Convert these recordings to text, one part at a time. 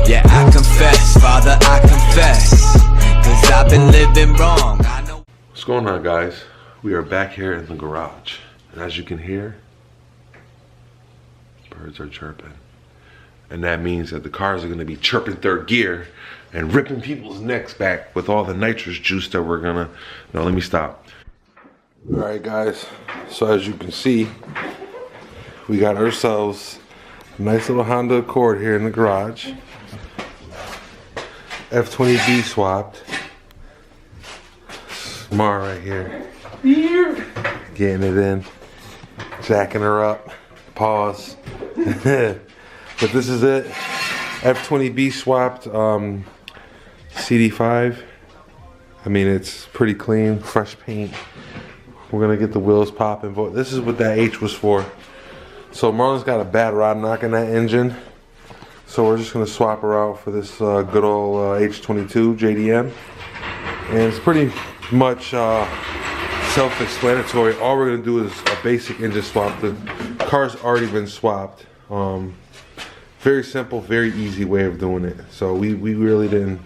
Yeah, I confess, Father, I confess, 'cause I've been living wrong. I know. What's going on, guys? We are back here in the garage, and as you can hear, birds are chirping, and that means that the cars are going to be chirping third gear and ripping people's necks back with all the nitrous juice that we're gonna. No, let me stop. All right, guys, so as you can see, we got ourselves a nice little Honda Accord here in the garage. F20B swapped. Mar right here. Getting it in. Jacking her up. Pause. But this is it. F20B swapped. CD5. I mean, it's pretty clean, fresh paint. We're gonna get the wheels popping, but this is what that H was for. So Marlon's got a bad rod knock in that engine, so we're just gonna swap her out for this good old H22 JDM, and it's pretty much self-explanatory. All we're gonna do is a basic engine swap. The car's already been swapped. Very simple, very easy way of doing it. So we really didn't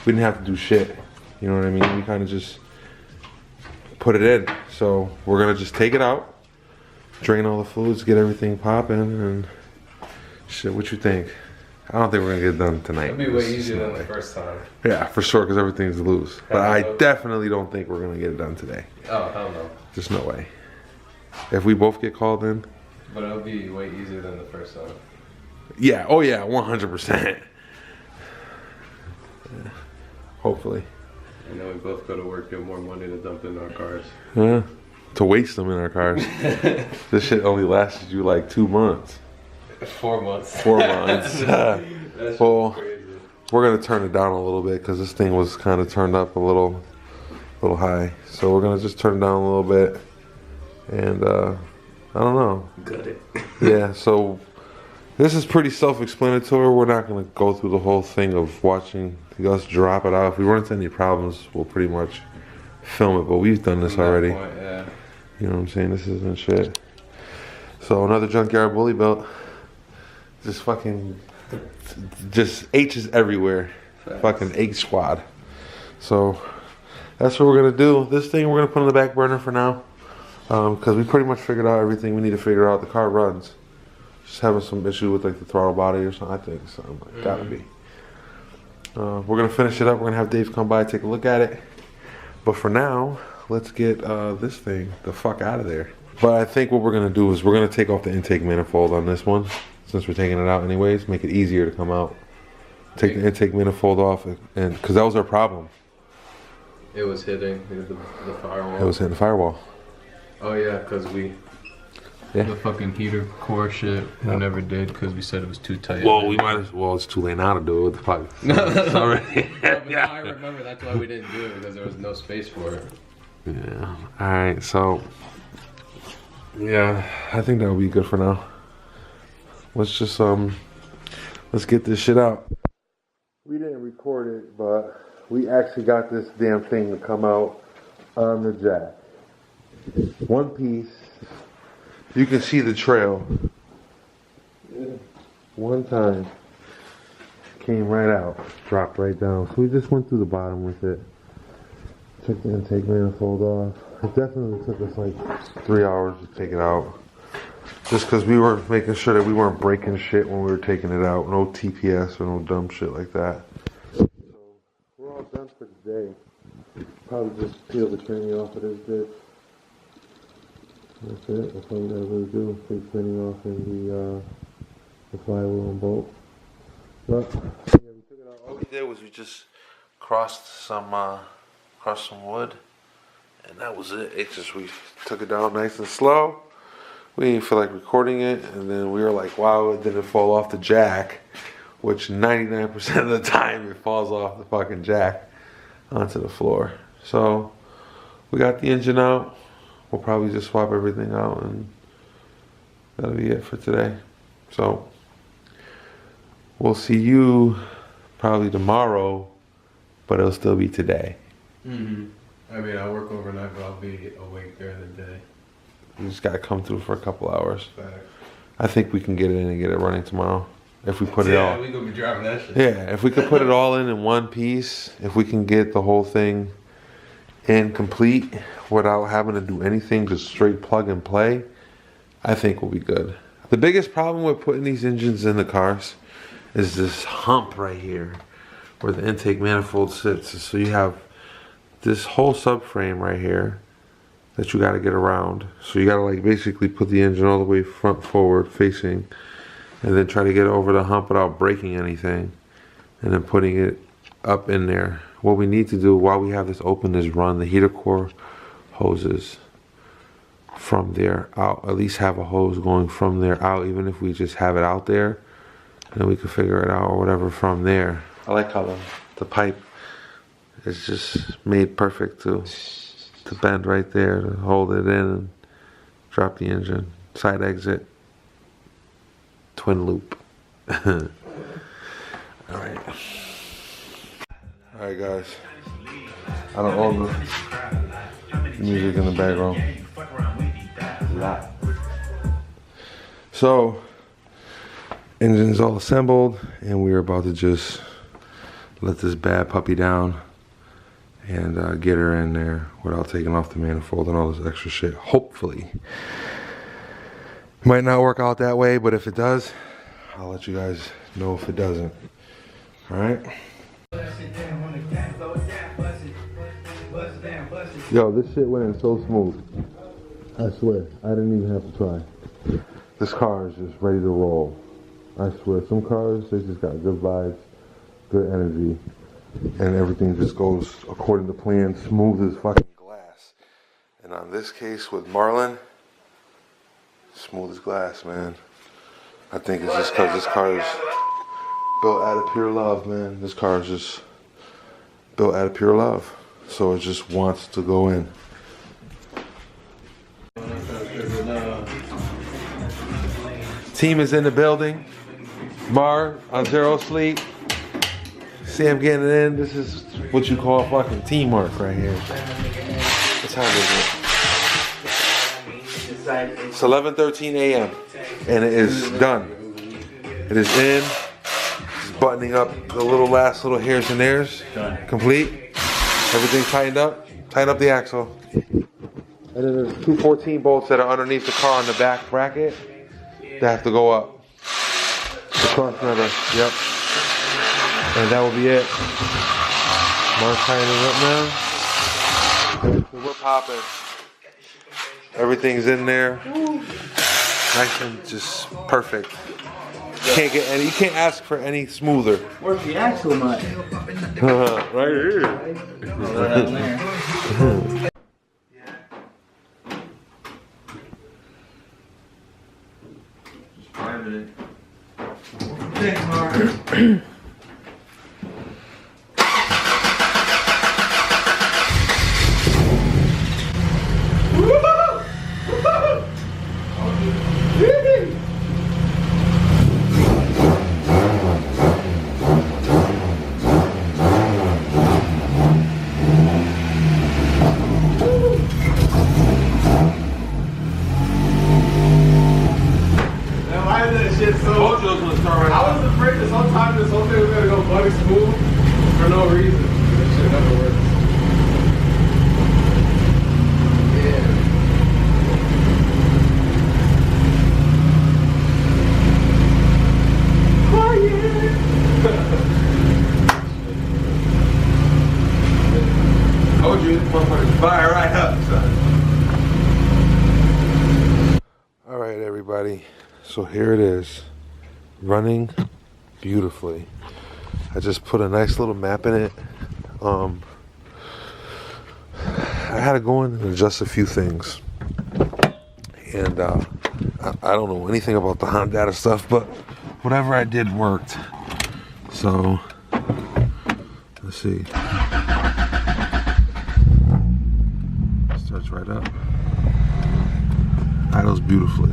have to do shit. You know what I mean? We kind of just put it in. So we're gonna just take it out, drain all the fluids, get everything popping, and shit. What you think? I don't think we're gonna get it done tonight. It'll be way easier than the first time. Yeah, for sure, because everything's loose. But I definitely don't think we're gonna get it done today. Oh, hell no. There's no way. If we both get called in. But it'll be way easier than the first time. Yeah, oh yeah, 100%. Yeah. Hopefully. And then we both go to work, get more money to dump in our cars. Yeah, to waste them in our cars. This shit only lasted you like 2 months. 4 months. 4 months. Well, crazy. We're gonna turn it down a little bit because this thing was kind of turned up a little high. So we're gonna just turn it down a little bit, and I don't know. Got it. Yeah. So this is pretty self-explanatory. We're not gonna go through the whole thing of watching us drop it out. If we run into any problems, we'll pretty much film it. But we've done this already. Point, yeah. You know what I'm saying? This isn't shit. So another junkyard bully belt. Just H's everywhere. Facts. Fucking H squad. So that's what we're gonna do. This thing we're gonna put on the back burner for now, because we pretty much figured out everything we need to figure out. The car runs. Just having some issue with like the throttle body or something. I think so. Gotta be. We're gonna finish it up. We're gonna have Dave come by, take a look at it. But for now, let's get this thing the fuck out of there. But I think what we're gonna do is we're gonna take off the intake manifold on this one, since we're taking it out anyways. Make it easier to come out. Take the intake manifold off, and because that was our problem. It was hitting the firewall. It was hitting the firewall. Oh yeah, because yeah. The fucking heater core shit we never did because we said it was too tight. Well, we might as well. It's too late now to do it with the pipe. No, already. But now I remember that's why we didn't do it, because there was no space for it. Yeah. All right. So yeah, I think that would be good for now. Let's just let's get this shit out. We didn't record it, but we actually got this damn thing to come out on the jack. One piece. You can see the trail. One time. Came right out. Dropped right down. So we just went through the bottom with it. Took the intake manifold off. It definitely took us like 3 hours to take it out. Just because we were making sure that we weren't breaking shit when we were taking it out. No TPS or no dumb shit like that. So we're all done for today. Probably just peel the training off of this bitch. That's it. That's all we gotta really do. Take the training off and the flywheel and bolt. But yeah, we took it out. All we did was we just crossed some wood, and that was it. It just, we took it down nice and slow. We didn't feel like recording it, and then we were like, wow, it didn't fall off the jack, which 99% of the time it falls off the fucking jack onto the floor. So we got the engine out. We'll probably just swap everything out, and that'll be it for today. So we'll see you probably tomorrow, but it'll still be today. Mm-hmm. I mean, I work overnight, but I'll be awake during the day. You just gotta come through for a couple hours. Facts. I think we can get it in and get it running tomorrow. if we put it all. Yeah, we gonna be driving that shit. Yeah, if we could put it all in one piece, if we can get the whole thing in complete without having to do anything, just straight plug and play, I think we'll be good. The biggest problem with putting these engines in the cars is this hump right here where the intake manifold sits. So you have this whole subframe right here that you got to get around. So you got to like basically put the engine all the way front forward facing, and then try to get over the hump without breaking anything, and then putting it up in there. What we need to do while we have this open is run the heater core hoses from there out. At least have a hose going from there out, even if we just have it out there, and then we can figure it out or whatever from there. I like how the pipe is just made perfect to bend right there to hold it in and drop the engine. Side exit, twin loop. Alright. Alright guys. I don't own the music in the background. So, engine's all assembled and we're about to just let this bad puppy down and get her in there without taking off the manifold and all this extra shit. Hopefully. It might not work out that way, but if it does, I'll let you guys know if it doesn't. Alright? Yo, this shit went in so smooth. I swear, I didn't even have to try. This car is just ready to roll. I swear, some cars, they just got good vibes, good energy, and everything just goes according to plan, smooth as fucking glass. And on this case with Marlon, smooth as glass, man. I think it's just because this car is built out of pure love, man. This car is just built out of pure love. So it just wants to go in. Team is in the building. Mar on zero sleep. Sam getting it in. This is what you call fucking teamwork right here. What time is it? It's 11:13 a.m. and it is done. It is in. Just buttoning up the last little hairs and theirs. Complete. Everything tightened up. Tighten up the axle. And then there's 2 14 bolts that are underneath the car on the back bracket. They have to go up. The cross member. Yep. And that will be it. Mark's tightening up now. So we're popping. Everything's in there. Nice and just perfect. You can't ask for any smoother. Where's the axle nut? Right here. Just private it. Thanks, Mark. I was afraid that sometimes this whole thing was gonna go bloody smooth for no reason. This shit never works. Yeah. Quiet. Told you, this motherfucker's fire right up, son. All right, everybody. So here it is. Running beautifully. I just put a nice little map in it. I had to go in and adjust a few things. And I don't know anything about the Honda stuff, but whatever I did worked. So, let's see. Starts right up. Idles beautifully.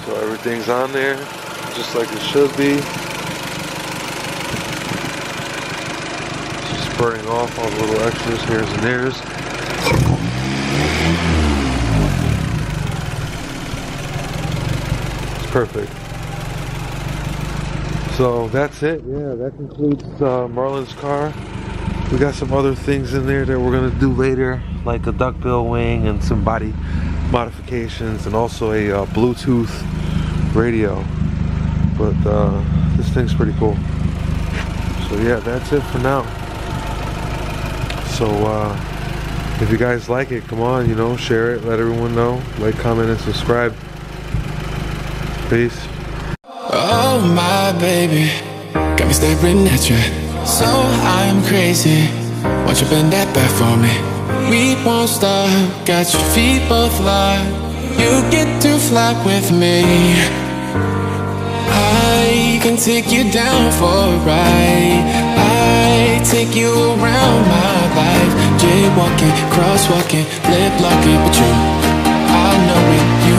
So everything's on there, just like it should be. burning off all the little extras, hairs and theirs. It's perfect. So that's it. Yeah, that concludes Marlon's car. We got some other things in there that we're gonna do later, like a duckbill wing and some body modifications, and also a Bluetooth radio. But this thing's pretty cool. So yeah, that's it for now. So if you guys like it, come on, you know, share it, let everyone know, like, comment, and subscribe. Peace. Oh my baby, got me staring at you. So I'm crazy, won't you bend that back for me? We won't stop, got your feet both locked. You get to fly with me. I can take you down for a ride. I take you around my life. Jaywalking, crosswalking, lip locking, but you, I know it, you